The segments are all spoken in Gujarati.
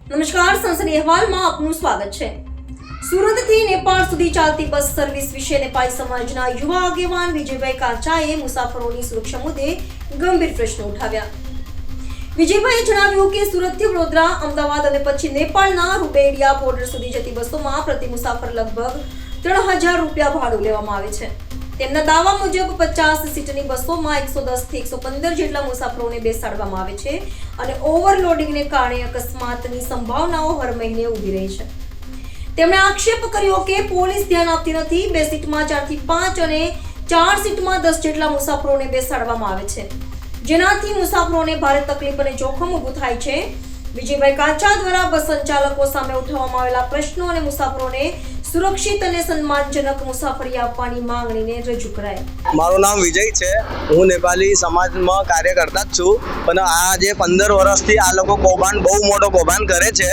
નમસ્કાર, સંસદીય અહેવાલમાં આપનું સ્વાગત છે। સુરતથી નેપાળ સુધી ચાલતી બસ સર્વિસ વિશે નેપાળી સમાજના યુવા આગેવાન વિજયભાઈ કાચાએ મુસાફરોની સુરક્ષા મુદ્દે ગંભીર પ્રશ્નો ઉઠાવ્યા। વિજયભાઈએ જણાવ્યું કે સુરતથી વડોદરા, અમદાવાદ અને પછી નેપાળના રૂબેડિયા બોર્ડર સુધી જતી બસોમાં પ્રતિ મુસાફર લગભગ 3000 રૂપિયા ભાડું લેવામાં આવે છે। તેમના દાવા મુજબ 50 સીટની બસોમાં 110 થી 115 જેટલા મુસાફરોને બેસાડવામાં આવે છે અને ઓવરલોડિંગને કારણે અકસ્માતની સંભાવનાઓ હર મહિને ઊભી રહી છે। તેમણે આક્ષેપ કર્યો કે પોલીસ ધ્યાન આપતી નથી। 2 સીટમાં 4 થી 5 અને 4 સીટમાં 10 જેટલા મુસાફરોને બેસાડવામાં આવે છે, જેનાથી મુસાફરોને ભારે તકલીફ અને જોખમ ઊભું થાય છે। વિજયભાઈ કાચા દ્વારા બસ સંચાલકો સામે ઉઠાવવામાં આવેલા પ્રશ્નો અને મુસાફરોને સુરક્ષિત અને સન્માનજનક મુસાફરી આપવાની માંગણીને રજૂ કરાઈ। મારું નામ વિજય છે। હું નેપાળી સમાજમાં કાર્ય કરતા જ છું, પણ આજે 15 વર્ષથી આ લોકો કૌભાંડ, બહુ મોટો કૌભાંડ કરે છે।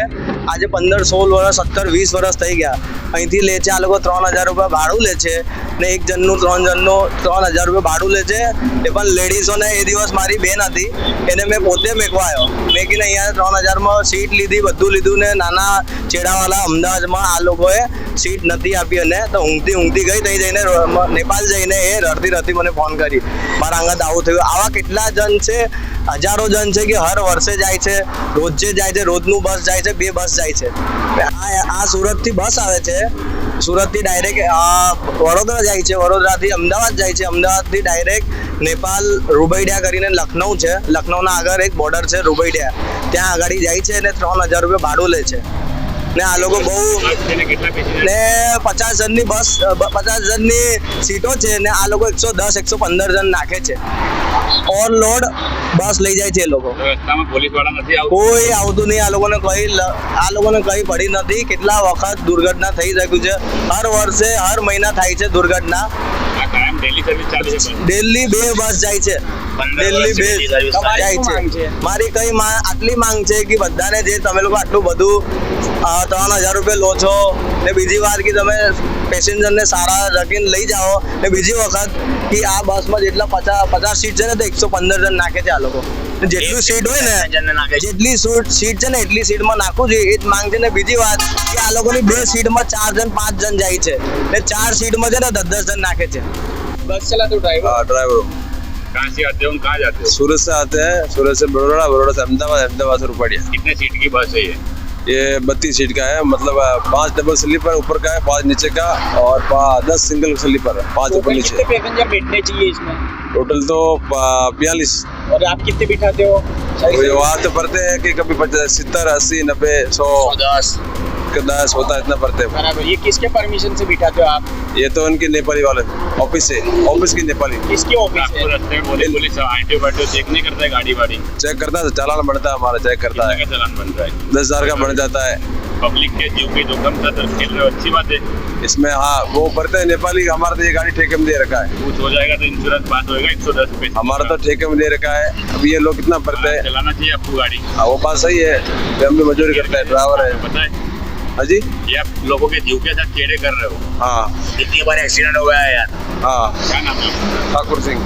આજે 15, 16 વર્ષ, 17, 20 વર્ષ થઈ ગયા। અહીંથી લે છે આ લોકો 3000 રૂપિયા ભાડું લે છે ને એક જણનું 3 જણનું 3000 રૂપિયા ભાડું લે છે। એ પણ લેડીઝોને એ દિવસ મારી બેન હતી, એને મેં પોતે મેકવાયો। મેકીને અહીંયા 3000માં સીટ લીધી, બધું લીધું ને નાના ચેડાવાળા અમદાવાદમાં આ લોકોએ સીટ નથી આપી અને તો ઊંઘતી ગઈ। ત્યાં જઈને નેપાળ જઈને એ રડતી મને ફોન કરી, મારા આંગત આવું થયું। આવા કેટલા જણ છે, હજારો જણ છે કે હર વર્ષે જાય છે, રોજે જાય છે, રોજનું બસ જાય છે, 2 બસ જાય છે। આ સુરતથી બસ આવે છે, સુરતથી ડાયરેક્ટ વડોદરા જાય છે, વડોદરાથી અમદાવાદ જાય છે, અમદાવાદથી ડાયરેક્ટ નેપાળ રૂબેડિયા કરીને લખનઉ છે, લખનઉના આગળ એક બોર્ડર છે રૂબેડિયા, ત્યાં આગળ જાય છે અને 3000 રૂપિયા ભાડું લે છે। ને આ લોકો બહુ ને 50 જણની બસ, 50 જણની સીટો છે ને આ લોકો 110, 115 જણ નાખે છે। ઓવરલોડ બસ લઈ જાય છે એ લોકો। કોઈ આવતું નહીં, આ લોકોને કઈ પડી નથી। કેટલા વખત દુર્ઘટના થઈ શક્યું છે, હર વર્ષે હર મહિના થાય છે દુર્ઘટના। દિલ્હી 2 બસ જાય છે, દિલ્હી 2 જાય છે। મારી કઈ આટલી માંગ છે કે બધાને જે તમે લોકો આટલું બધું 3000 રૂપિયા લો છો ને બીજી વાર કે તમે પેસેન્જરને સારા રખીને લઈ જાઓ ને બીજી વખત કે આ બસમાં જેટલા 50 સીટ છે ને તો 115 જણ નાખે છે આ લોકો। જેટલી સીટ હોય ને, જેટલી સીટ છે ને એટલી સીટમાં નાખવું જોઈએ, એ જ માંગ છે। ને બીજી વાત કે આ લોકોની 2 સીટમાં 4 જણ 5 જણ જાય છે ને 4 સીટમાં છે ને 10 જણ નાખે છે। बस चलाते हो ड्राइवर? हाँ, ड्राइवर। कहाँ से आते हो, कहाँ जाते हो? सूरत से आते हैं, सूरत से बड़ौदा, बड़ौदा से अहमदाबाद, अहमदाबाद से रुपड़िया। कितने सीट की बस है ये? ये 32 सीट का है, मतलब 5 डबल स्लीपर ऊपर का है, 5 नीचे का और 10 सिंगल स्लीपर, 5 ऊपर नीचे। कितने पैसेंजर बैठने चाहिए इसमें? टोटल तो 42। और आप कितने बिठाते हो? वहाँ तो पड़ते हैं कि कभी 70, 80, 90, 100, 10 होता है, इतना पड़ते हैं। बराबर। ये किसके परमिशन से बिठाते हो आप? ये तो उनकी नेपाली वाले ऑफिस से, ऑफिस की नेपाली। किसकी ऑफिस है? रास्ते में बोले पुलिस आईटी चेक नहीं करता है गाड़ी वाड़ी? चेक करता है, चालान बनता है हमारा, चेक करता है। कितना चालान बनता है? 10,000 का बन जाता है। पब्लिक के जीव के जोखिम का दर खेल रहे हो, अच्छी बात है। इसमें हाँ वो पड़ते हैं नेपाली, हमारा तो ये गाड़ी ठेके में दे रखा है। कुछ हो जाएगा तो इंश्योरेंस बात होएगा 110 रुपये। हमारा तो ठेके में दे रखा है। अब ये लोग कितना पड़ते हैं, चलाना चाहिए आपको गाड़ी। हाँ वो बात सही है, हम भी मजदूरी करते हैं, ड्राइवर है। पता है हाँ जी, ये आप लोगों के जीव के साथ चेड़े कर रहे हो। हाँ कितनी बार एक्सीडेंट हो गया है यार। हाँ। क्या नाम है आपका? ठाकुर सिंह।